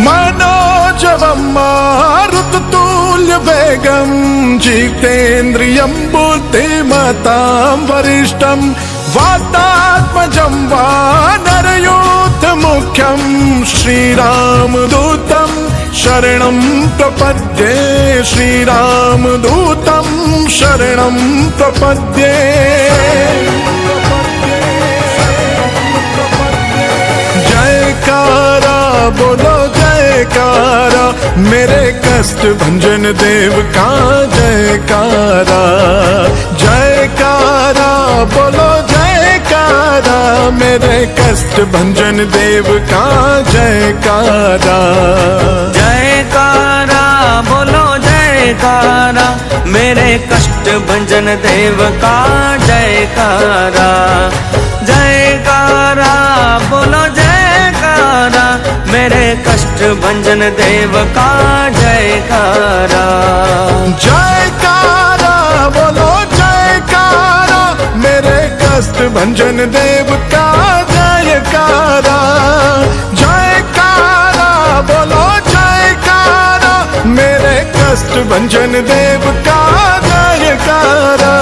मनोजवं मारुततुल्यवेगं जितेन्द्रियं बुद्धिमतां वरिष्ठं वातात्मजं वानरयूथमुख्यं श्रीरामदूतं शरणं प्रपद्ये। श्रीरामदूतं शरणं प्रपद्ये। जयकारा बोलो जयकारा, मेरे कष्ट भंजन देव का जयकारा। जयकारा बोलो जयकारा, मेरे कष्ट भंजन देव का जयकारा। जयकारा बोलो जयकारा, मेरे कष्ट भंजन देव का जयकारा। जयकारा बोलो जयकारा, मेरे कष्ट भंजन देव का जयकारा। जयकारा बोलो जयकारा, मेरे कष्ट भंजन देव का जयकारा। जयकारा बोलो जयकारा, मेरे कष्ट भंजन देव का जयकारा।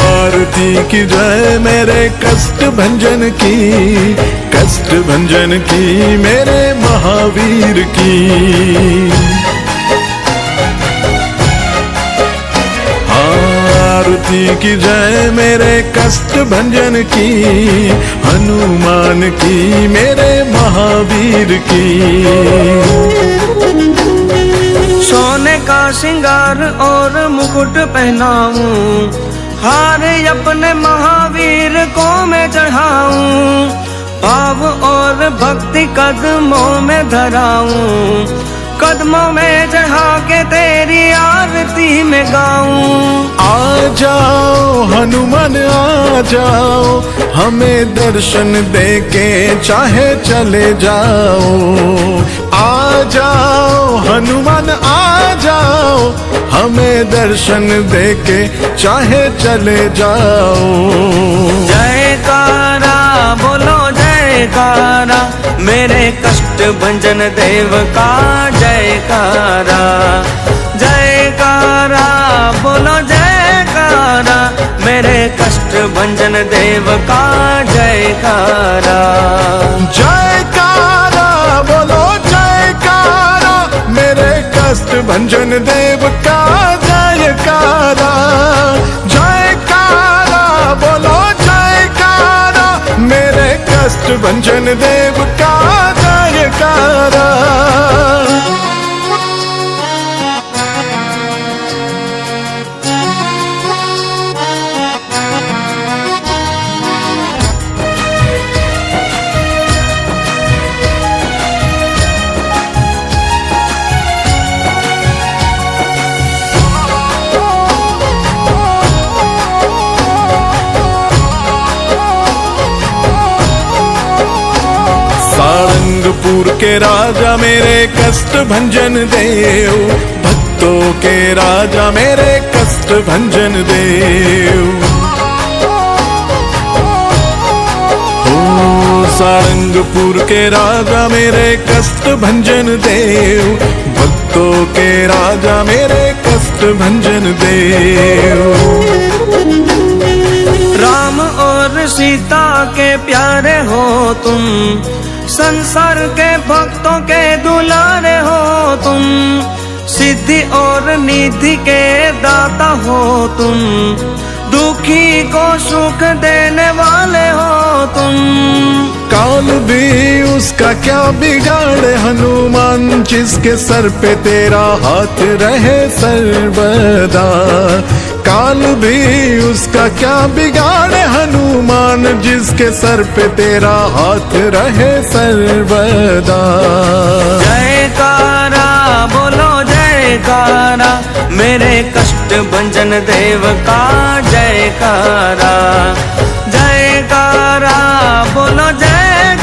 आरती की जय मेरे कष्ट भंजन की, कष्ट भंजन की मेरे महावीर की। आरती की जय मेरे कष्ट भंजन की, हनुमान की मेरे महावीर की। सोने का श्रृंगार और मुकुट पहनाऊं, हार अपने महावीर को मैं चढ़ाऊं। भाव और भक्ति कदमों में धराऊं, कदमों में चढ़ा के तेरी आरती में गाऊं। आ जाओ हनुमान आ जाओ, हमें दर्शन दे के चाहे चले जाओ। आ जाओ हनुमान आ जाओ, हमें दर्शन दे के चाहे चले जाओ। जयकारा बोलो जयकारा, मेरे कष्ट भंजन देव का जयकारा। जयकारा बोलो जयकारा, मेरे कष्ट भंजन देव का जयकारा। जयकारा बोलो जयकारा, मेरे कष्ट भंजन देव का जयकारा। जयकारा बोलो जयकारा, मेरे कष्ट भंजन देव का जयकारा। सारंगपुर के राजा मेरे कष्ट भंजन देव, भक्तों के राजा मेरे कष्ट भंजन देव। ओ सारंगपुर के राजा मेरे कष्ट भंजन देव, भक्तों के राजा मेरे कष्ट भंजन देव। राम और सीता के प्यारे हो तुम, संसार के भक्तों के दुलारे हो तुम। सिद्धि और निधि के दाता हो तुम, दुखी को सुख देने वाले हो तुम। काल भी उसका क्या बिगाड़े हनुमान, जिसके सर पे तेरा हाथ रहे सर्वदा। काल भी उसका क्या बिगाड़े हनुमान, जिसके सर पे तेरा हाथ रहे सर्वदा। जयकारा बोलो जयकारा, मेरे कष्ट भंजन देव का जयकारा। जयकारा बोलो जय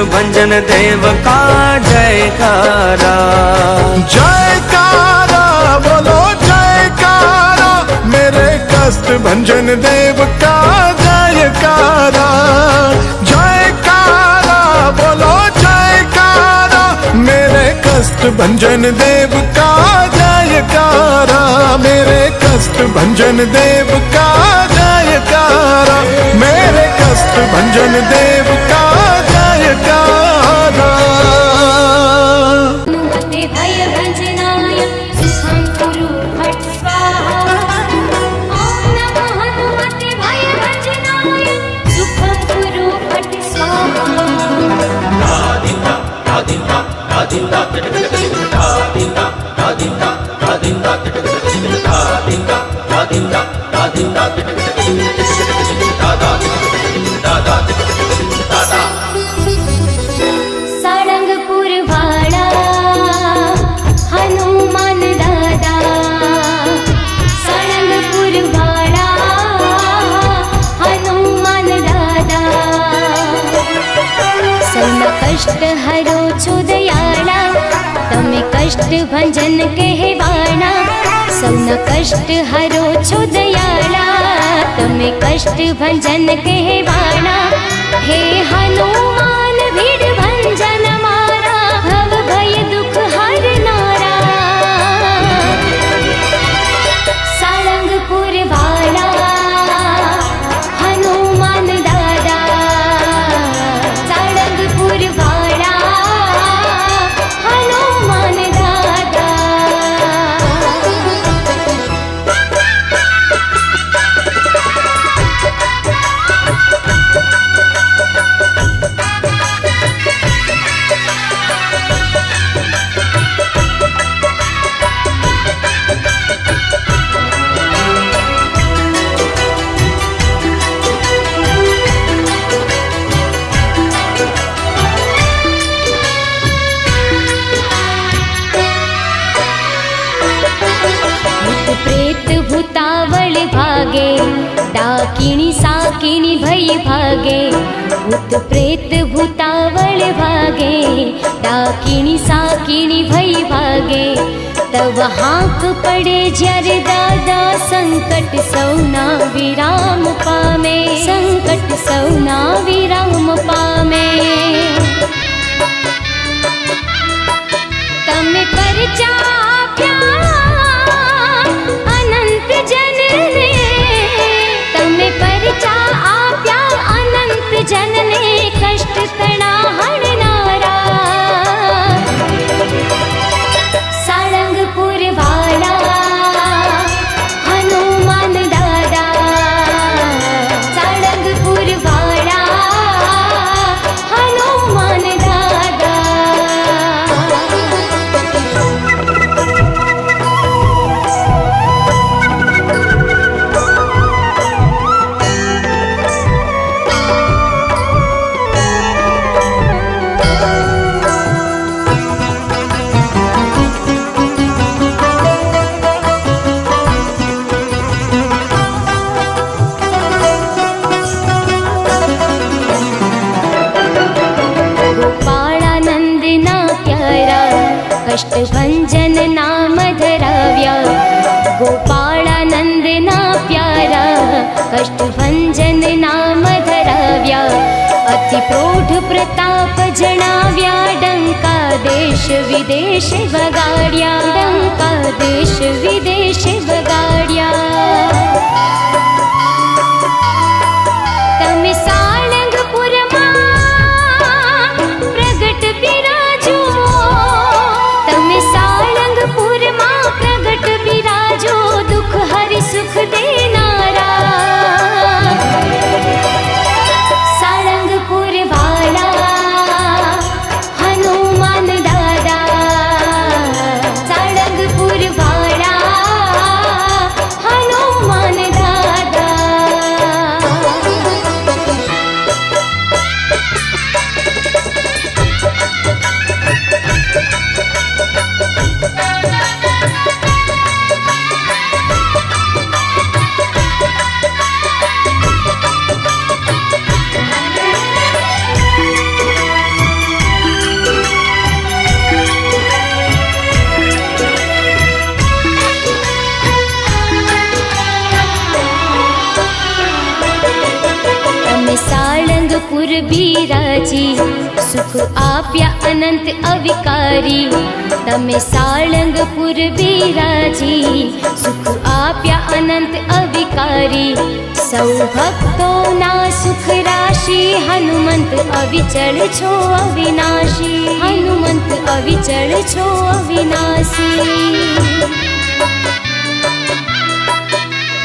भंजन देव का जयकारा। जयकारा बोलो जयकारा, मेरे कष्ट भंजन देव का जयकारा। जयकारा बोलो जयकारा, मेरे कष्ट भंजन देव का जयकारा। मेरे कष्ट भंजन देव का जयकारा, मेरे कष्ट भंजन देव का जयकारा। हनुमते भय भंजनाय सुखं कुरु फट् स्वाहा। ॐ नमो हनुमते भय भंजनाय सुखं कुरु फट् स्वाहा। सारंगपुर वाला हनुमान दादा, सारंगपुर वाला हनुमान दादा। सौना कष्ट हरो છો દયાળા, તમે કષ્ટ ભંજન કહેવાના। સૌના કષ્ટ હરો છો દયાળા, તમે કષ્ટ ભંજન કહેવાના। હે હનુમાન ભીડ ભંજન મારા, ભવ ભય દુઃખ હરનારા। સારંગપુર વાળા હનુમાન દાદા, સારંગપુર વાળા હનુમાન દાદા। भूत प्रेत भूतावल भागे, डाकिणी साकिणी भई भागे। भूत प्रेत भूतावल भागे, डाकिणी साकिणी भई भागे। तब हाक पड़े जर दादा, संकट सौना विराम पामे। संकट सौना विराम पामे। तमे परचा अनंत जन ने, तमे परचा आप्या अनंत जन ने। कष्ट तणा हरनारा। सारंगपुर वाला हनुमान दादा, सारंगपुर वाला हनुमान दादा। गोपाळानंद ना प्यारा, कष्ट भंजन नाम धराव्या। गोपाळानंद ना प्यारा, कष्ट भंजन नाम धराव्या। अति प्रौढ प्रताप जणाव्या, डंका देश विदेश वगाड्या। डंका देश विदेश वगाड्या। तमे सारंगपुर प्रगट बिराजो, तमे सारंगपुर प्रगट बिराजो। दुख हरि सुख देनारा। सारंगपुर वाला हनुमान दादा, सारंगपुर वाला हनुमान दादा। साळंगपुर बिराजी सुख आप्या अनंत अविकारी तमे साळंगपुर बिराजी सुख आप्या अनंत अविकारी सौ भक्तोना सुख राशि हनुमंत अविचल छो अविनाशी हनुमंत अविचल छो अविनाशी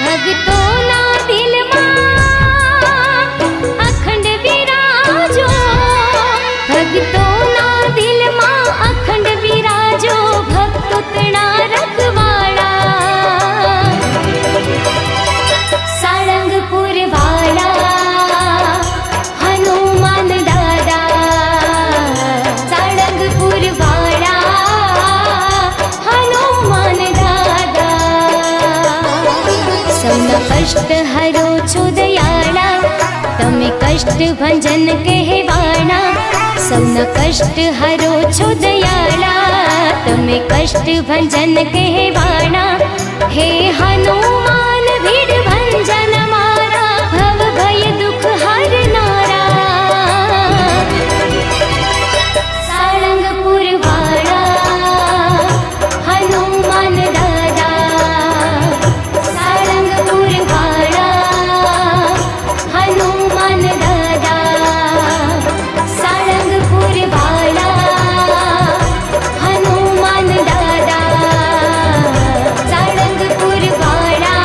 भक्तोना दिल अखंड विराजो भक्तोना दिल अखंड विराजो भक्तो तणा रखवाड़ा साळंगपुर वाला हनुमान दादा साळंगपुर वाला हनुमान दादा सौना कष्ट हरो छो दयाला तमे कष्ट भंजन कहवाना सौना कष्ट हरो छो दयाला तमे कष्ट भंजन कहवाना हे हनुमान भीड़ भंजन मारा भव भय दुख हरनारा साळंगपुर वाला हनुमान दादा साळंगपुर वाला हनुमान दादा साळंगपुर वाला हनुमान दादा साळंगपुर वाला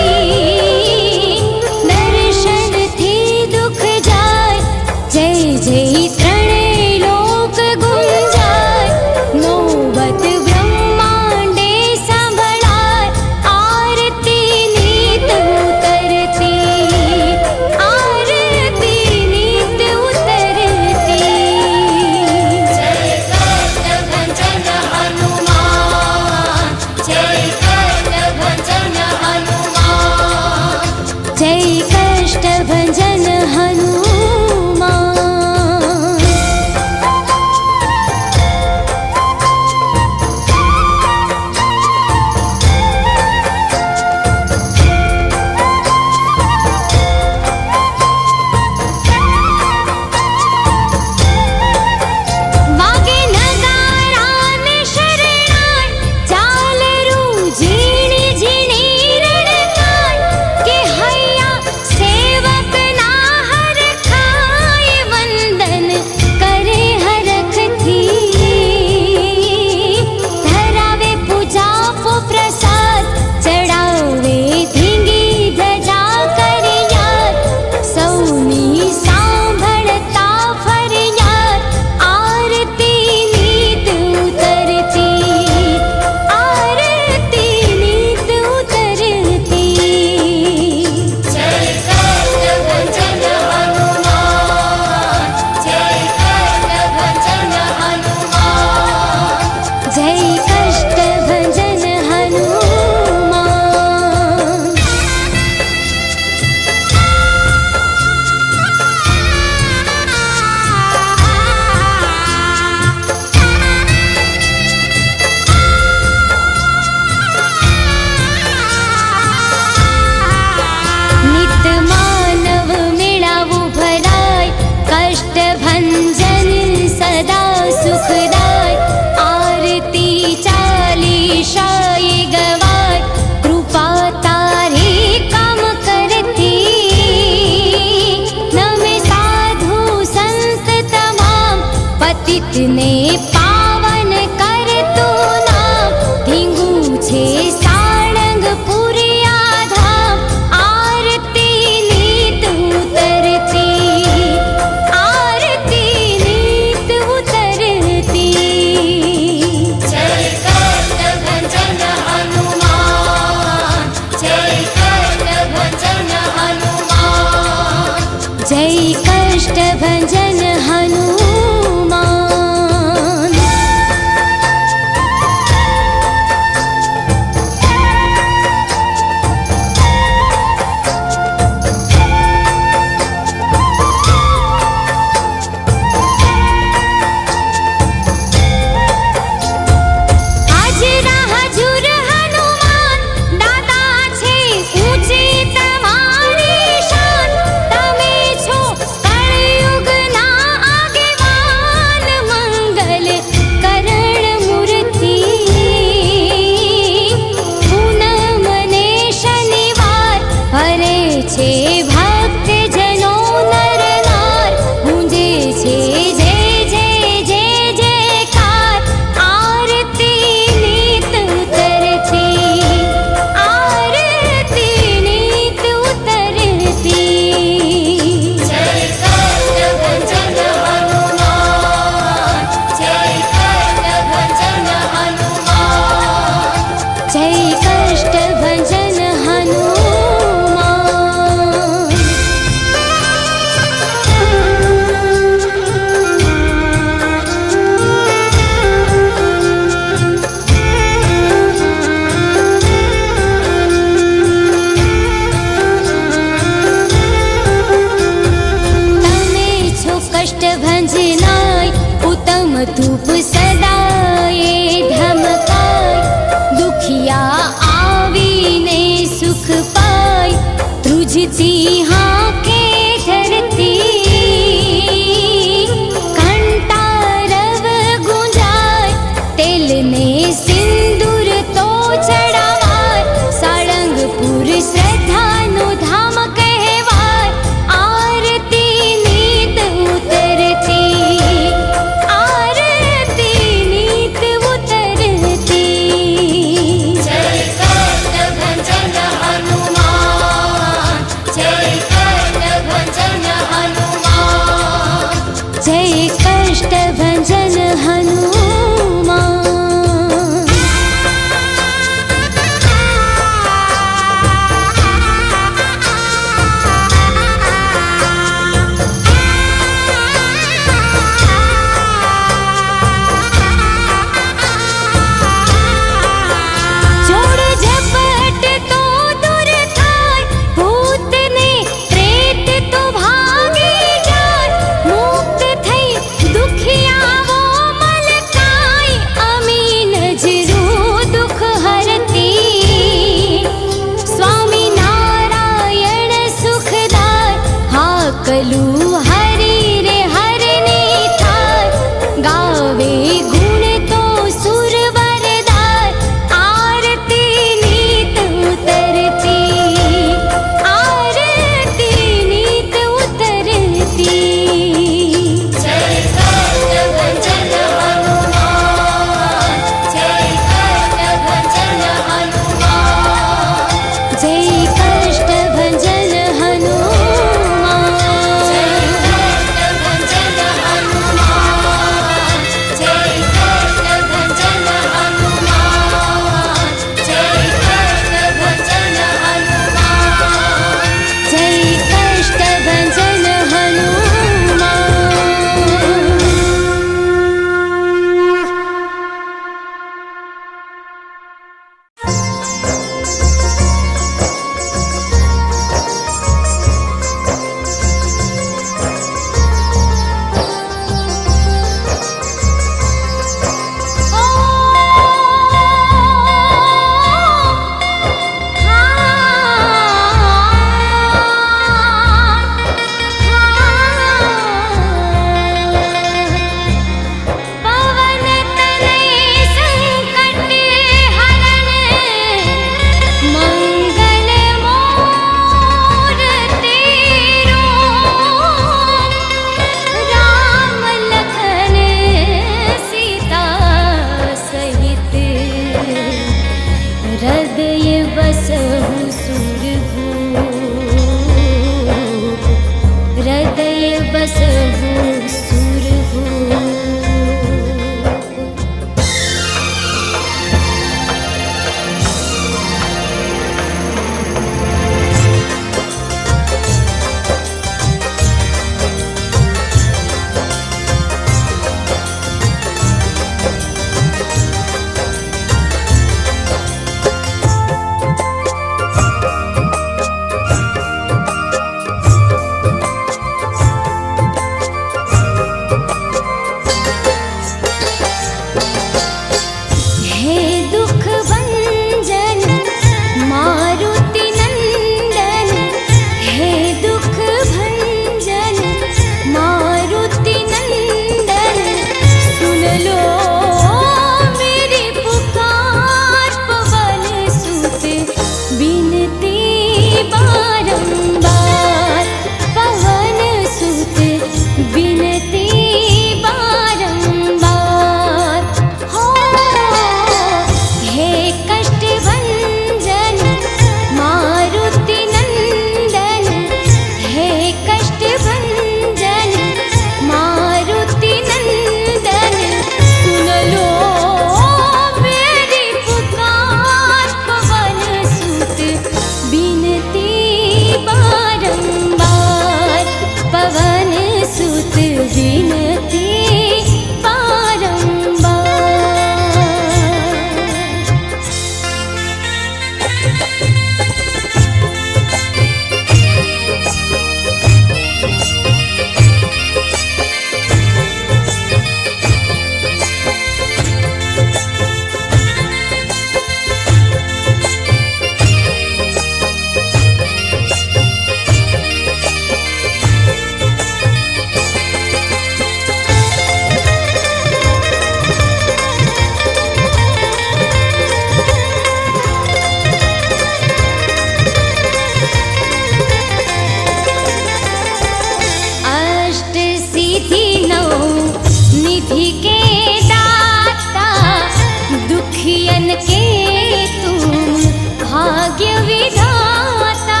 भाग्य विधाता।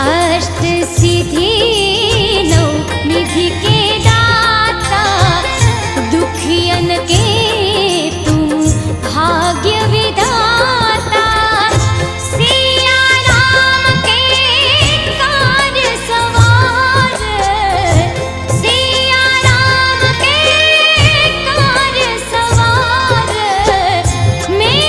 अष्ट सिद्धि नौ निधि के दाता, दुखियन के तुम भाग्य विधाता। सिया राम के कार्य सवार, सिया राम के कार्य सवार। मेरे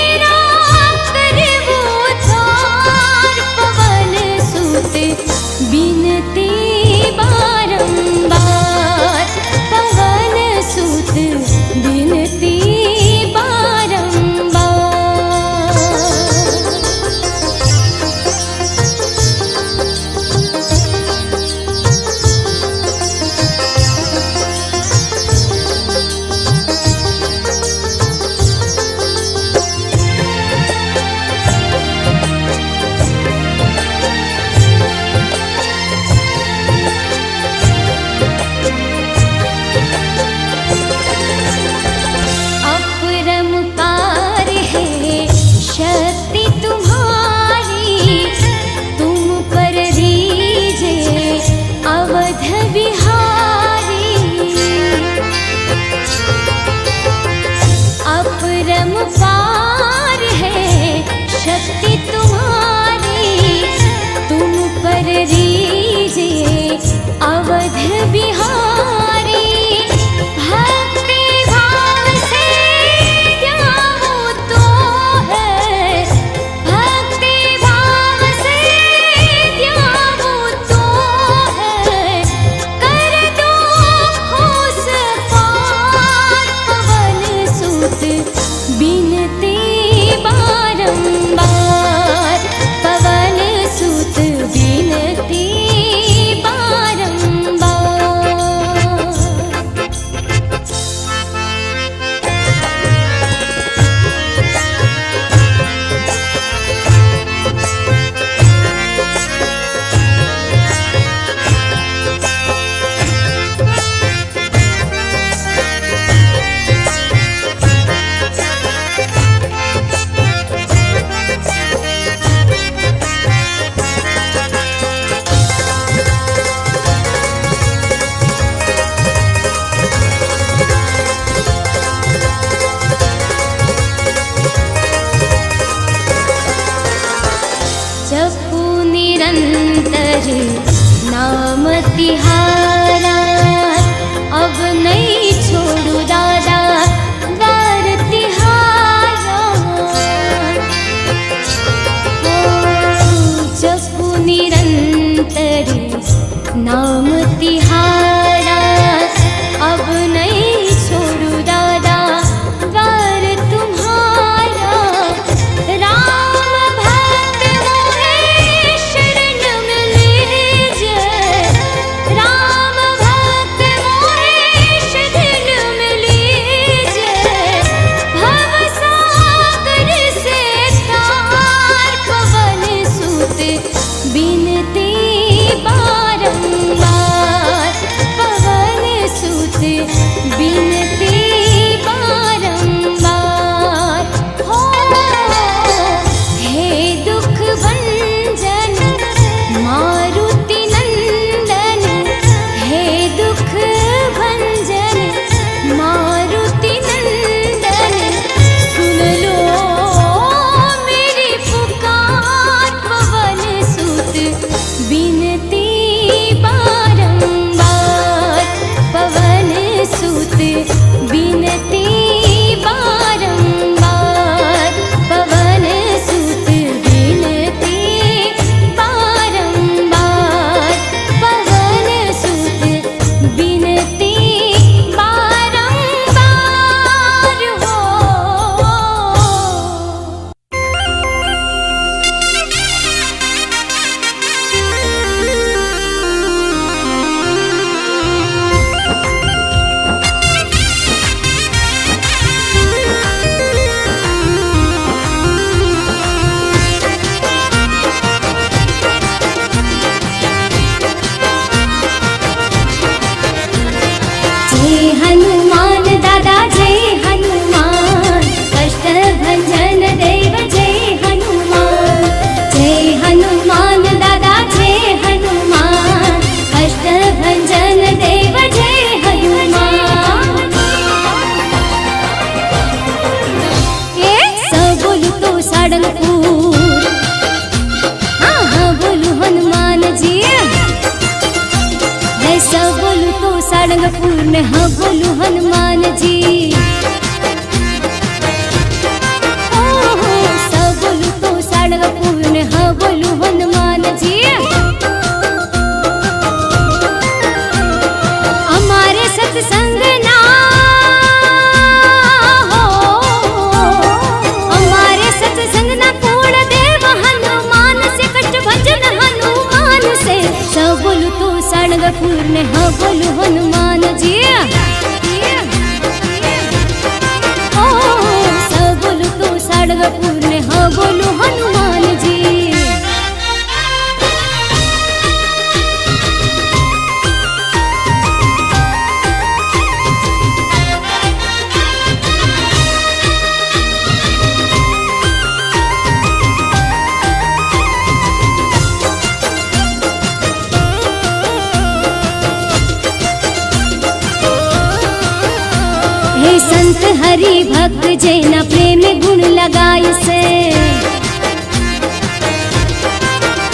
संत हरि भक्त जेना प्रेम गुण लगाई से,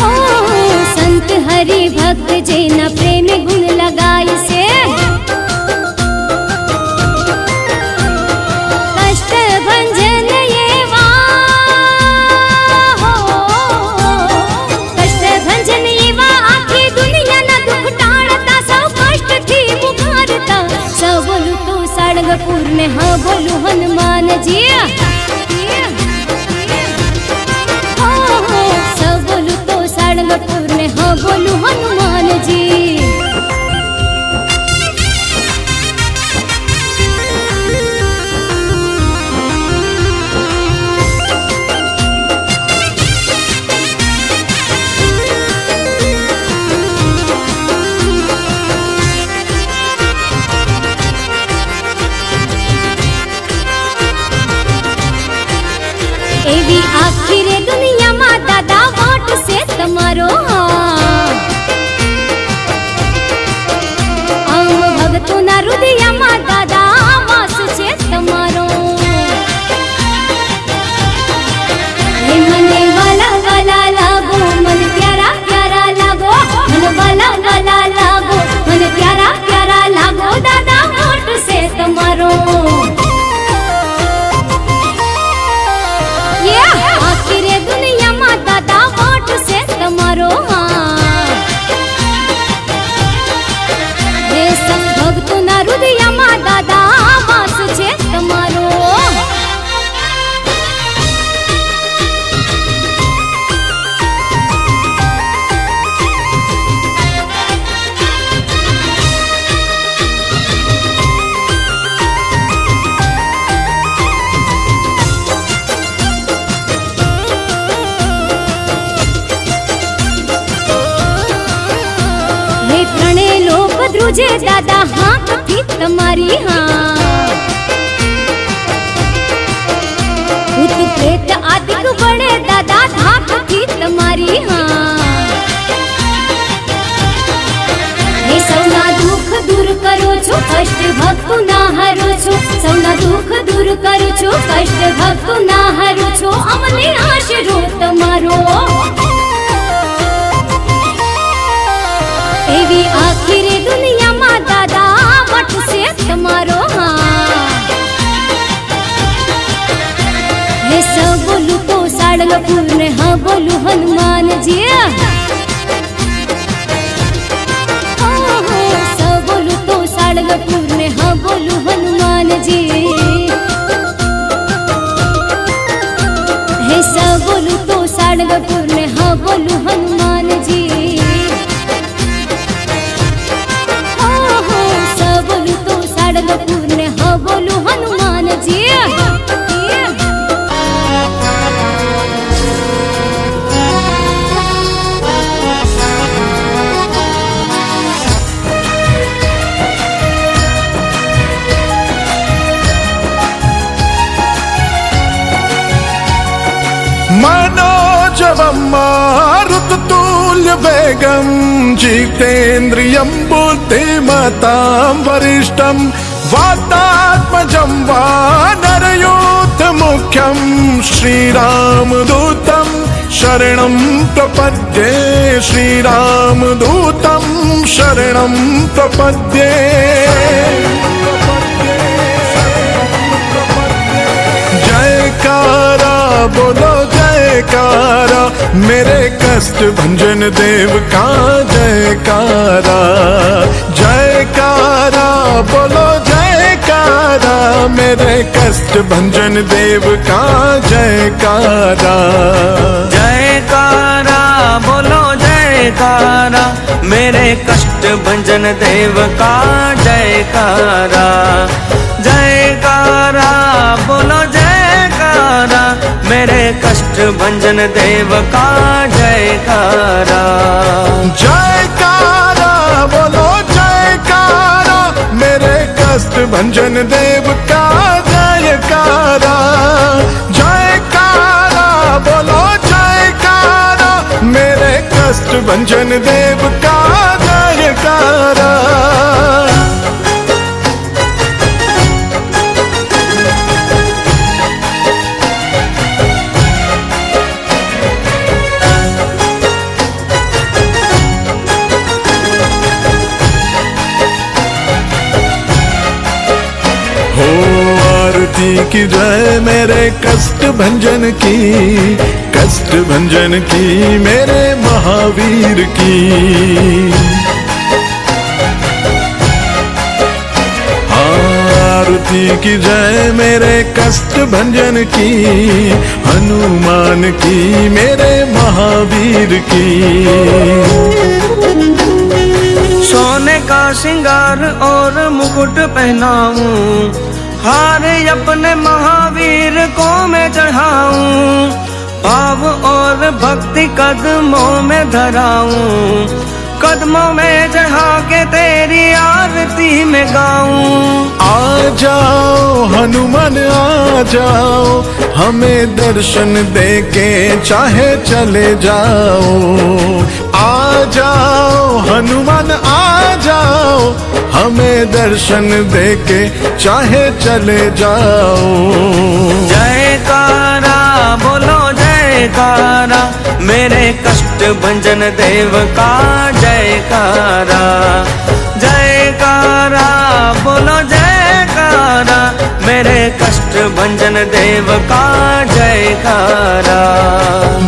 ओ संत हरि भक्त जेना प्रेम गुण लगाई से, कष्ट भंजन ये वा हो, कष्ट भंजन ये वा आखी दुनिया ना दुख टाळता, सौ कष्ट थी पुकारता, सौ बोलू तो साड़ग पूर्ण हाँ बोलू हनुमान जी, सब बोलू तो साड़ग पूर्ण हाँ बोलू हनुमान जी। एवी आखिरे दुनिया में दादा वोट से तुम्हारो आम भगतों ना हृदय में दादा वास से तुम्हारो, हे मने वाला वाला लागो मन प्यारा प्यारा लागो, मन वाला वाला लागो मन प्यारा प्यारा लागो, दादा वोट से तुम्हारो। आखिरे दुनिया में दादा वोट से तुम्हारो हे सब भक्तों ना हृदय में दादा वास छे तुम्हारो। त्रणेय लोक द्रुजे दादा हाँ कथी तुम्हारी हाँ, भूत प्रेत आदिक बड़े दादा हाँ कथी तुम्हारी हाँ, हे सौना दुख दूर करो छो कष्ट भक्तु ना हरो छो, सौना दुख दूर करो छो कष्ट भक्तु ना हरो छो, अमने आशरो तुम्हारो। एवी आखिरी दुनिया में दादा वट से तुम्हारो हाँ, हे सब बोलू तो साड़ग पूर्ण हाँ बोलू हनुमान जी, सब बोलू तो साड़ग पूर्ण हाँ बोलू हनुमान जी, हे सब बोलू तो साड़ग पूर्ण हाँ बोलू हनुमान जी। पूर्ण हाँ बोलू हनुमान जी। मनोजवं मारुततुल्य वेगं जितेन्द्रियं बुद्धिमतां वरिष्ठं वातात्मजं वानरयूथमुख्यं श्रीरामदूतं शरणं प्रपद्ये, श्रीरामदूतं शरणं प्रपद्ये। जयकारा बोलो जयकारा, मेरे कष्ट भंजन देव का जयकारा, जयकारा बोलो जयकारा, मेरे कष्ट भंजन देव का जयकारा, जयकारा बोलो जयकारा, मेरे कष्ट भंजन देव का जयकारा, जयकारा बोलो जयकारा, मेरे कष्ट भंजन देव का जयकारा, जयकारा बोलो जयकारा, मेरे कष्ट भंजन देव का जयकारा, जयकारा बोलो जयकारा, मेरे कष्ट भंजन देव का जयकारा। की जय मेरे कष्ट भंजन की मेरे महावीर की। आरती की जय मेरे कष्ट भंजन की, हनुमान की मेरे महावीर की। सोने का श्रृंगार और मुकुट पहनाऊं, हार अपने महावीर को मैं चढ़ाऊं, भाव और भक्ति कदमों में धराऊं, कदमों में चढ़ा के तेरी आरती में गाऊं। आ जाओ हनुमान आ जाओ, हमें दर्शन दे के चाहे चले जाओ। आ जाओ हनुमान आ जाओ, हमें दर्शन दे के चाहे चले जाओ। जयकारा बोलो जयकारा, मेरे कष्ट भंजन देव का जयकारा। जयकारा बोलो जयकारा, मेरे कष्ट भंजन देव का जयकारा।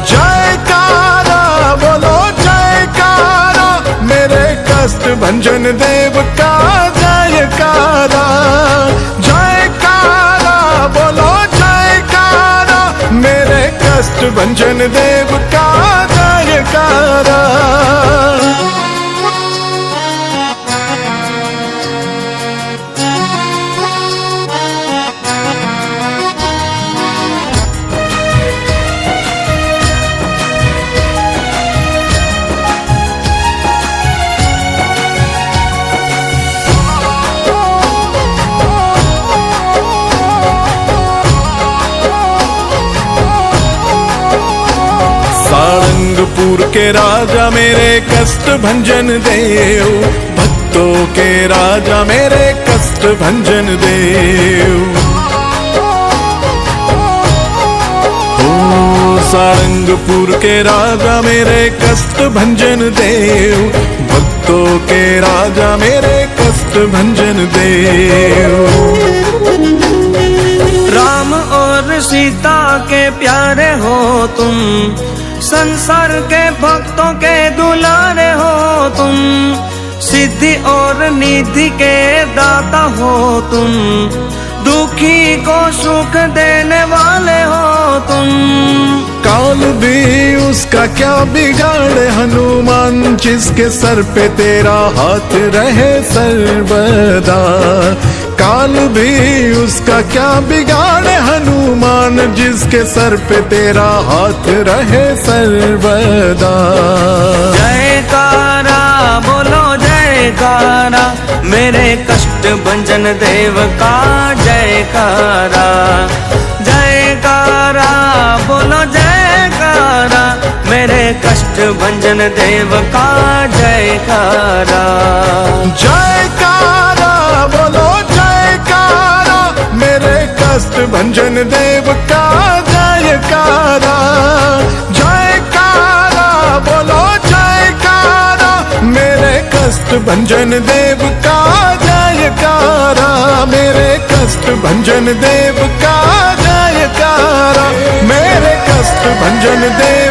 जयकारा बोलो जयकारा, मेरे कष्ट भंजन देव का जयकारा। जयकारा बोलो जयकारा, मेरे कष्ट भंजन देव का जयकारा। सारंगपुर के राजा मेरे कष्ट भंजन देव, भक्तों के राजा मेरे कष्ट भंजन देव। हो सारंगपुर के राजा मेरे कष्ट भंजन देव, भक्तों के राजा मेरे कष्ट भंजन देव। राम और सीता के प्यारे हो तुम, संसार के भक्तों के दुलारे हो तुम, सिद्धि और निधि के दाता हो तुम, दुखी को सुख देने वाले हो तुम। काल भी उसका क्या बिगाड़े हनुमान, जिसके सर पे तेरा हाथ रहे सर्वदा। काल भी उसका क्या बिगाड़े हनुमान, जिसके सर पे तेरा हाथ रहे सर्वदा। जयकारा बोलो जयकारा, मेरे कष्ट भंजन देव का जयकारा। जयकारा बोलो जयकारा, मेरे कष्ट भंजन देव का जयकारा। जयकारा बोलो जयकारा, मेरे कष्ट भंजन देव का जयकारा। जयकारा बोलो जयकारा, मेरे कष्ट भंजन देव का जयकारा। मेरे कष्ट भंजन देव का जयकारा, मेरे कष्ट भंजन देव